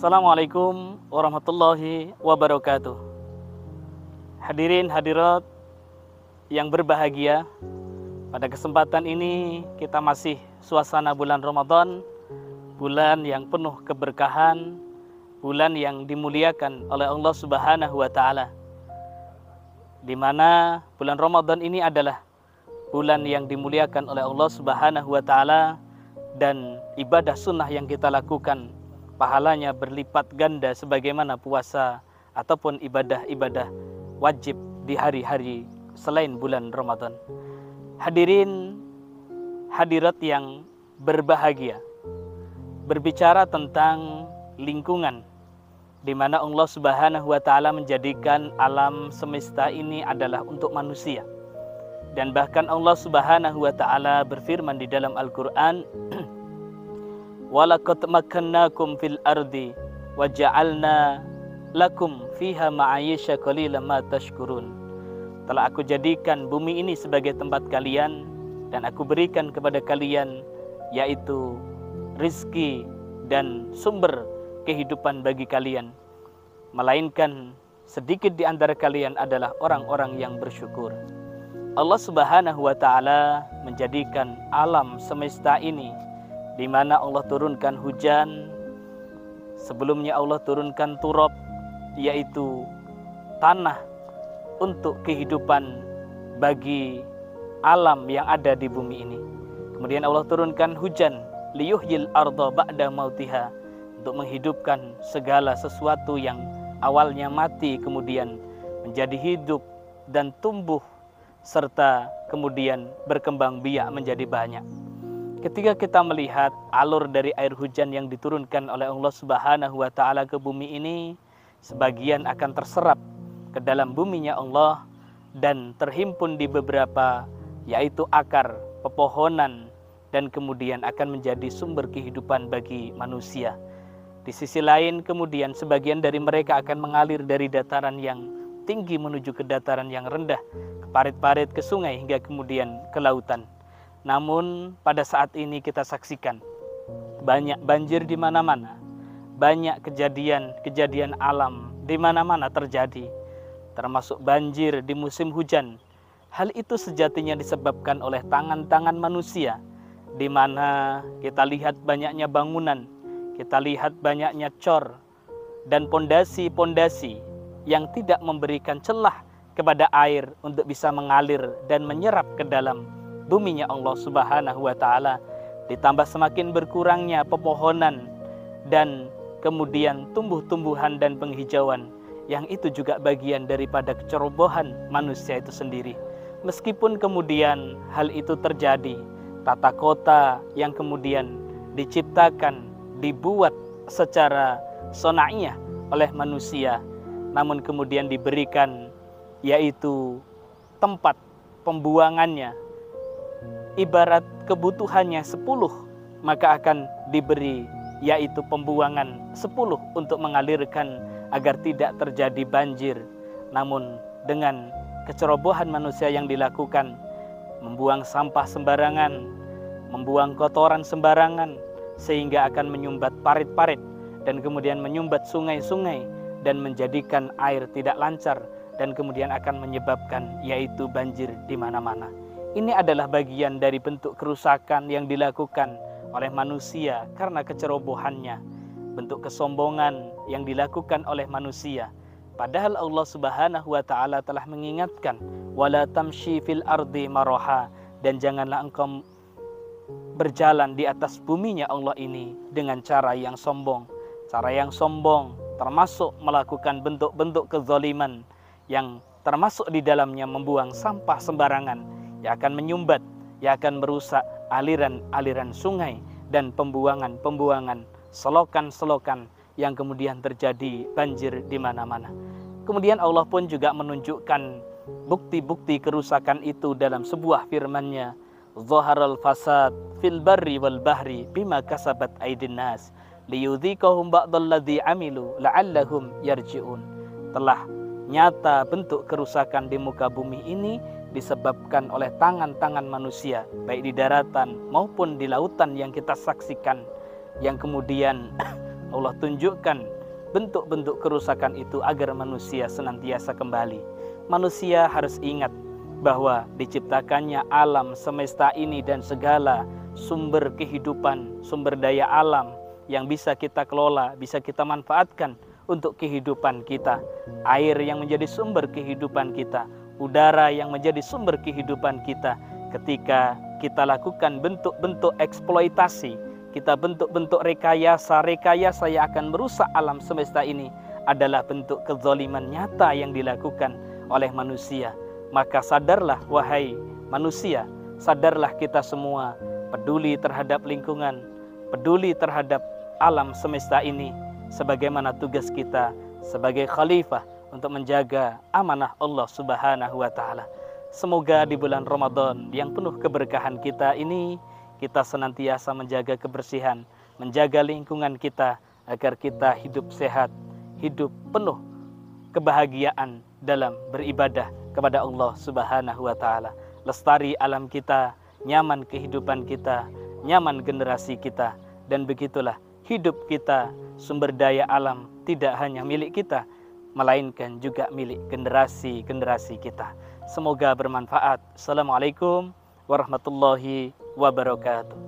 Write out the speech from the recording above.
Assalamualaikum warahmatullahi wabarakatuh. Hadirin hadirat yang berbahagia, pada kesempatan ini kita masih suasana bulan Ramadan, bulan yang penuh keberkahan, bulan yang dimuliakan oleh Allah Subhanahu wa taala. Di mana bulan Ramadan ini adalah bulan yang dimuliakan oleh Allah Subhanahu wa taala, dan ibadah sunnah yang kita lakukan pahalanya berlipat ganda sebagaimana puasa ataupun ibadah-ibadah wajib di hari-hari selain bulan Ramadan. Hadirin hadirat yang berbahagia, berbicara tentang lingkungan, di mana Allah Subhanahu wa taala menjadikan alam semesta ini adalah untuk manusia. Dan bahkan Allah Subhanahu wa taala berfirman di dalam Al-Qur'an, "Walaqad makkannakum fil ardi wa ja'alna lakum fiha ma'ayisyya qalilan ma tashkurun." Telah aku jadikan bumi ini sebagai tempat kalian, dan aku berikan kepada kalian yaitu rizki dan sumber kehidupan bagi kalian, melainkan sedikit di antara kalian adalah orang-orang yang bersyukur. Allah Subhanahu wa taala menjadikan alam semesta ini, di mana Allah turunkan hujan, sebelumnya Allah turunkan turab, yaitu tanah untuk kehidupan bagi alam yang ada di bumi ini. Kemudian Allah turunkan hujan, liyuhyil arda ba'da mautiha, untuk menghidupkan segala sesuatu yang awalnya mati kemudian menjadi hidup dan tumbuh serta kemudian berkembang biak menjadi banyak. Ketika kita melihat alur dari air hujan yang diturunkan oleh Allah Subhanahu wa taala ke bumi ini, sebagian akan terserap ke dalam buminya Allah dan terhimpun di beberapa yaitu akar pepohonan, dan kemudian akan menjadi sumber kehidupan bagi manusia. Di sisi lain kemudian sebagian dari mereka akan mengalir dari dataran yang tinggi menuju ke dataran yang rendah, ke parit-parit, ke sungai, hingga kemudian ke lautan. Namun pada saat ini kita saksikan banyak banjir di mana-mana, banyak kejadian alam di mana-mana terjadi, termasuk banjir di musim hujan. Hal itu sejatinya disebabkan oleh tangan-tangan manusia, di mana kita lihat banyaknya bangunan, kita lihat banyaknya cor dan pondasi-pondasi yang tidak memberikan celah kepada air untuk bisa mengalir dan menyerap ke dalam buminya Allah Subhanahu wa taala. Ditambah semakin berkurangnya pepohonan dan kemudian tumbuh-tumbuhan dan penghijauan, yang itu juga bagian daripada kecerobohan manusia itu sendiri. Meskipun kemudian hal itu terjadi, tata kota yang kemudian diciptakan, dibuat secara sonaiyah oleh manusia, namun kemudian diberikan yaitu tempat pembuangannya, ibarat kebutuhannya 10, maka akan diberi yaitu pembuangan 10 untuk mengalirkan agar tidak terjadi banjir. Namun dengan kecerobohan manusia yang dilakukan, membuang sampah sembarangan, membuang kotoran sembarangan, sehingga akan menyumbat parit-parit dan kemudian menyumbat sungai-sungai dan menjadikan air tidak lancar, dan kemudian akan menyebabkan yaitu banjir di mana-mana. Ini adalah bagian dari bentuk kerusakan yang dilakukan oleh manusia karena kecerobohannya, bentuk kesombongan yang dilakukan oleh manusia. Padahal Allah Subhanahu wa taala telah mengingatkan, wala tamshi fil ardi maraha, dan janganlah engkau berjalan di atas buminya Allah ini dengan cara yang sombong. Cara yang sombong termasuk melakukan bentuk-bentuk kezaliman, yang termasuk di dalamnya membuang sampah sembarangan yang akan menyumbat, yang akan merusak aliran-aliran sungai dan pembuangan-pembuangan, selokan-selokan yang kemudian terjadi banjir di mana-mana. Kemudian Allah pun juga menunjukkan bukti-bukti kerusakan itu dalam sebuah firman-Nya, "Zaharal fasad fil barri wal bahri bima kasabat aydin nas liyudhiqahum ba'dalladzi amilu la'allahum yarji'un." Telah nyata bentuk kerusakan di muka bumi ini disebabkan oleh tangan-tangan manusia, baik di daratan maupun di lautan yang kita saksikan, yang kemudian Allah tunjukkan bentuk-bentuk kerusakan itu agar manusia senantiasa kembali. Manusia harus ingat bahwa diciptakannya alam semesta ini dan segala sumber kehidupan, sumber daya alam yang bisa kita kelola, bisa kita manfaatkan untuk kehidupan kita. Air yang menjadi sumber kehidupan kita, udara yang menjadi sumber kehidupan kita. Ketika kita lakukan bentuk-bentuk eksploitasi, kita bentuk-bentuk rekayasa yang akan merusak alam semesta ini, adalah bentuk kezaliman nyata yang dilakukan oleh manusia. Maka sadarlah wahai manusia, sadarlah kita semua, peduli terhadap lingkungan, peduli terhadap alam semesta ini, sebagaimana tugas kita sebagai khalifah untuk menjaga amanah Allah Subhanahu wa taala. Semoga di bulan Ramadan yang penuh keberkahan kita ini, kita senantiasa menjaga kebersihan, menjaga lingkungan kita, agar kita hidup sehat, hidup penuh kebahagiaan dalam beribadah kepada Allah Subhanahu wa taala. Lestari alam kita, nyaman kehidupan kita, nyaman generasi kita, dan begitulah hidup kita, sumber daya alam tidak hanya milik kita, melainkan juga milik generasi-generasi kita. Semoga bermanfaat. Assalamualaikum warahmatullahi wabarakatuh.